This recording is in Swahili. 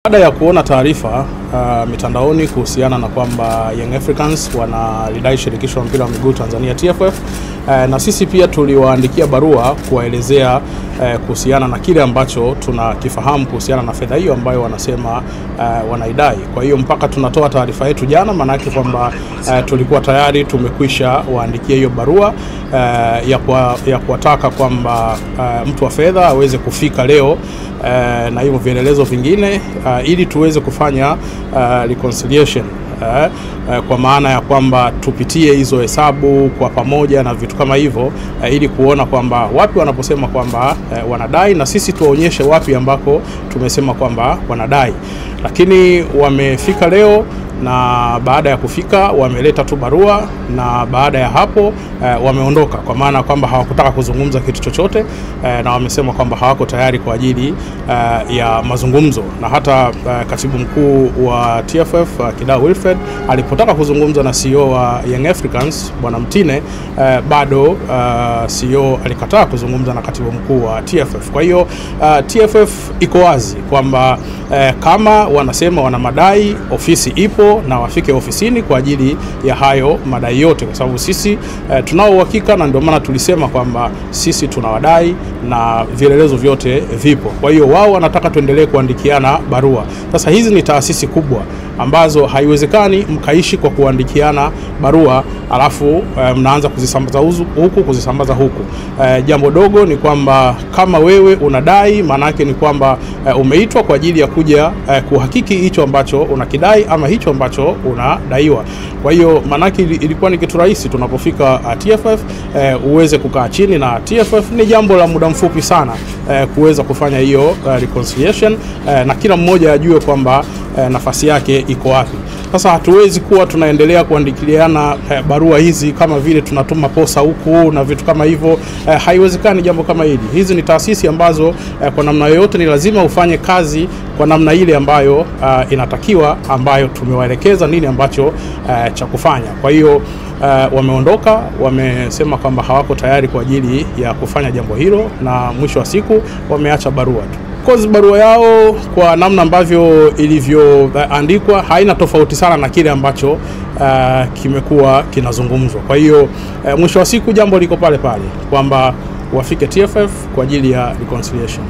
Baada ya kuona taarifa mitandaoni kuhusiana na kwamba Young Africans wanalidai shirikisho la mpira wa miguu Tanzania TFF, na sisi pia tuliwaandikia barua kuwaelezea kuhusiana na kile ambacho tunakifahamu kuhusiana na fedha hiyo ambayo wanasema wanaidai. Kwa hiyo mpaka tunatoa taarifa yetu jana, maana yake kwamba tulikuwa tayari tumekwisha waandikia hiyo barua ya kuwataka kwamba mtu wa fedha aweze kufika leo na hivyo vielelezo vingine ili tuweze kufanya reconciliation, kwa maana ya kwamba tupitie hizo hesabu kwa pamoja na vitu kama hivyo, ili kuona kwamba wapi wanaposema kwamba wanadai na sisi tuonyeshe wapi ambako tumesema kwamba wanadai. Lakini wamefika leo, na baada ya kufika wameleta tu barua, na baada ya hapo wameondoka, kwa maana kwamba hawakutaka kuzungumza kitu chochote, na wamesema kwamba hawako tayari kwa ajili ya mazungumzo. Na hata katibu mkuu wa TFF Kidau Wilfred alipotaka kuzungumza na CEO wa Young Africans Bwana Mtine, bado CEO alikataa kuzungumza na katibu mkuu wa TFF. Kwa hiyo TFF iko wazi kwamba kama wanasema wana madai, ofisi ipo na wafike ofisini kwa ajili ya hayo madai yote, kwa sababu sisi tunao uhakika, na ndio maana tulisema kwamba sisi tunawadai na vielelezo vyote vipo. Kwa hiyo wao wanataka tuendelee kuandikiana barua. Sasa hizi ni taasisi kubwa ambazo haiwezekani mkaishi kwa kuandikiana barua alafu mnaanza kuzisambaza huku kuzisambaza huku. Jambo dogo ni kwamba kama wewe unadai, maana yake ni kwamba umeitwa kwa ajili ya kuja kuhakiki hicho ambacho unakidai ama hicho ambacho unadaiwa. Kwa hiyo maana yake ilikuwa ni kitu rahisi tunapofika TFF uweze kukaa chini na TFF. Ni jambo la muda mfupi sana kuweza kufanya hiyo reconciliation, na kila mmoja ajue kwamba nafasi yake iko wapi. Sasa hatuwezi kuwa tunaendelea kuandikiliana barua hizi kama vile tunatuma posa huku na vitu kama hivyo. Haiwezekani jambo kama hili. Hizi ni taasisi ambazo kwa namna yoyote ni lazima ufanye kazi kwa namna ile ambayo inatakiwa, ambayo tumewaelekeza nini ambacho cha kufanya. Kwa hiyo wameondoka, wamesema kwamba hawako tayari kwa ajili ya kufanya jambo hilo, na mwisho wa siku wameacha barua tu. Kwa barua yao kwa namna ambavyo ilivyoandikwa haina tofauti sana na kile ambacho kimekuwa kinazungumzwa. Kwa hiyo mwisho wa siku jambo liko pale pale kwamba wafike TFF kwa ajili ya reconciliation.